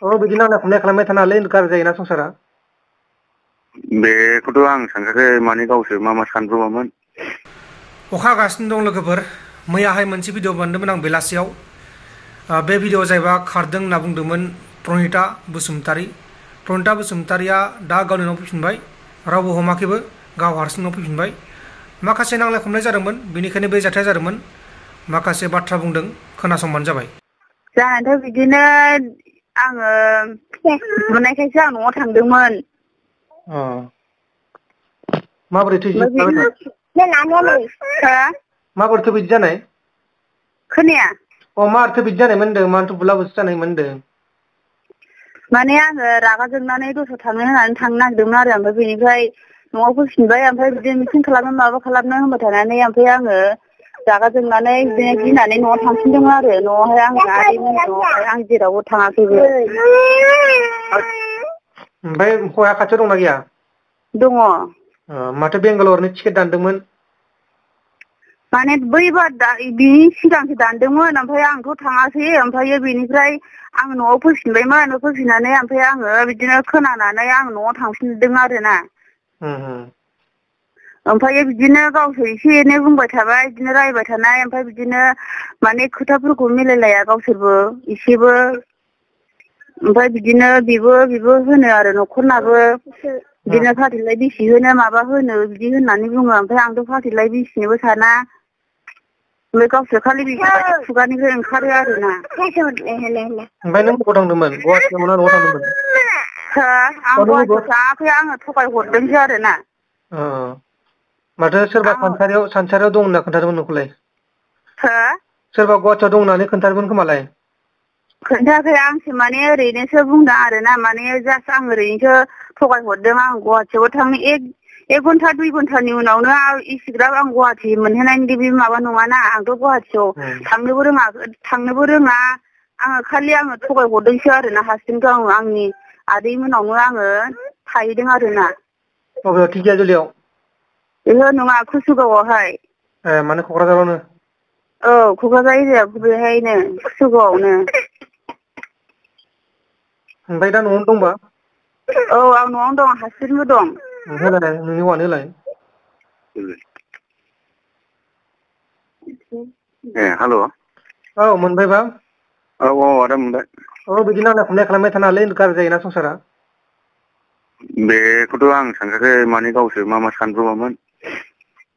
बिदि नांलाय खमलाय खालामबाय थानानै गाज्रि जायोना संसारा। बेखौथ' आं सानखायाखै माने गावसोर मा सानब्रबामोन। अखा हागासिनो दं लोगोफोर। मैयाहाय मोनसे भिडिअ बानायदोंमोन आं बेलासियाव। बे भिडिअ जाहैबा खारदों होनना बुंदोंमोन प्रनिता बसुमतारी। प्रनिता बसुमतारीया दा गावनि न'आव फैफिनबाय, रावबो हमाखैबो, गाव हारसिं न'आव फैफिनबाय। माखासे नांलाय खमलाय जादोंमोन, बेनिखायनो बे जाथाया जादोंमोन। माखासे बाथ्रा बुंदों, खोनासंबानो जाबाय। जानायाथ' बिदिनो आङो बुनायखायसो आं न'आव थांदोंमोन। माबोरैथो माबोरैथो बिदि जानाय? खोनाया। मारैथो बिदि जानायमोन होनदों, मानोथो बुला बुसि जानायमोन होनदों? माने आङो रागा जोंनानै दस्रायाव थांनो होननानै थांनो नागिरदोंमोन आरो ओमफ्राय बेनिफ्राय न'आव फैफिनबाय। ओमफ्राय बिदिनो मिटिं खालामनो माबा खालामनो होनबाय थानानै ओमफ्राय आङो रागा जोंनानै बिदिनो गिनानै न'आव थांफिनदोंमोन आरो। न'आवहाय आं आदैमोननि न'आवहाय आं जेरावबो थाङाखैबो। ओमफ्राय हौवाया खाथियाव दंना गैया? दङ। माथो बेंगालरनि टिकेट दानदोंमोन? माने बैबा बिनि सिगांसो दानदोंमोन, ओमफ्राय आंथ' थाङासै। ओमफ्राय बेनिफ्राय आं न'आव फैफिनबायमोन। फैफिननानै ओमफ्राय आङो बिदिनो खोनानानै आं न'आव थांफिनदों आरोना। ओमफ्राय बिदिनो गावसोर एसे एनै बुंबाय थाबाय, बिदिनो रायबाय थानाय। ओमफ्राय बिदिनो माने खोथाफोरखौ मिलायलाया गावसोरबो एसेबो। ओमफ्राय बिदिनो बेबो होनो आरो न'खरनाबो बिदिनो फाथैलाय बिसि होनो माबा होनो बिदि होननानै बुङो। ओमफ्राय आंथ' फाथैलाय बिसिनोबो साना। ओमफ्राय गावसोर खालि बेफोरबायदि खुगानिफ्राय ओंखारो आरोना। ओमफ्राय नों बबाव थांदोंमोन? गुवाहाटियाव ना न'आव थांदोंमोन? आं गुवाहाटियाव थाङाखै, आङो थगायहरदोंसो आरोना। माथो सोरबा सानसारियाव दं होनना खोन्थादोंमोन नोंखौलाय? हो? सोरबा गुवाहाटियाव दं होननानै खोन्थादोंमोन खोमालाय? खोन्थायाखै, आंसो माने ओरैनोसो बुंदों आरोना। माने जास्ट आं ओरैनोसो थगायहरदों। आं गुवाहाटियावबो थांनो एक घन्टा 2 घन्टानि उनावनो इसिग्राब आं गुवाहाटि मोनहैनायनि बे माबा नङाना। आंथ' गुवाहाटियाव थांनोबो रोङा। आङो थगायहरदोंसो आरोना हारसिंथ'। आंनि आदै मोनावनो आङो थाहैदों आरोना। बबेयाव ढेकियाजुलियाव? ओहो नङा, कुसुगावआवहाय। माने क'क्राझारावनो? औ, क'क्राझार एरिया बेहायनो कुसुगावआवनो। ओमफ्राय दा न'आवनो दंबा? औ, आं न'आवनो दं, हारसिंबो दं। होलाय नोंनि हौवानो होलाय। हेल'। औ, मोनबायबा? औ आदा मोनबाय। बिदि नांलाय खमलाय खालामबाय थानानै गाज्रि जायोना संसारा। बेखौथ' आं सानखायाखै माने गावसोर मा सानब्रबामोन।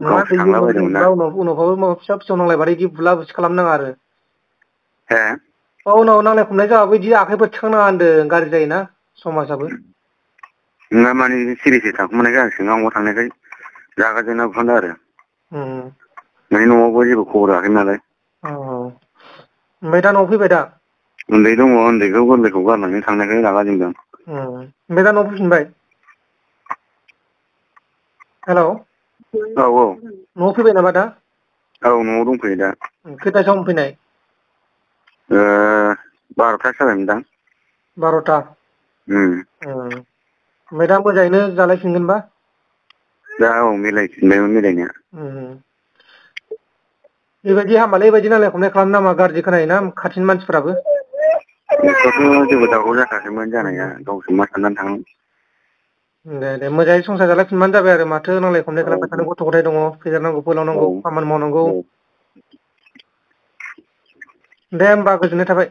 नङा, गावसो थांलाबायदोंमोन ना। उनावबाबो माबा फिसा फिसौ नांलायबाथाय बिदि बुला बुसि खालामनाङा आरो। हे? उनाव नांलाय खमलाय जाबाबो बिदि आखाइफोर थिखांनाङा होनदों, गाज्रि जायोना समाजाबो। नङा माने सिरिसै थाखुमानाय जागासिनो आंबो थांनायखाय रागा जोंना बुफ्लांदों आरो। माने न'आवबो जेबो खबर होआखै नालाय। ओमफ्राय दा न'आव फैबाय दा? उन्दै दङ, उन्दैखौ गोरलैखौ गारनानै थांनायखाय रागा जोंदों। ओमफ्राय दा न'आव फैफिनबाय? हेल'। औ। न'आव फैबाय नामा दा? औ, न'आव दंफैयो दा। खैथासोआव मोनफैनाय? 12थासो जाबायमोनदां। 12ता? ओमफ्राय दा मोजाङैनो जालायफिनगोनबा? दा औ, मिलायफिनबायमोन मिलायनाया। बेबायदि हामबालाय बेबायदि नांलाय खमलाय खालामनो नाङा, गाज्रि खोनायोना खाथिनि मानसिफोराबो। बेखौथ' जेबो दावराव जाखायाखैमोन जानाया, गावसो मा साननानै थाङो। दे मोजाङै संसार जालायफिनबानो जाबाय आरो। माथो नांलाय खमलाय खालामबाय थानो, गथ' गथाय दङ, फेदेरनांगौ फोलावनांगौ, खामानि मावनांगौ। दे होमबा, गोजोननाय थाबाय।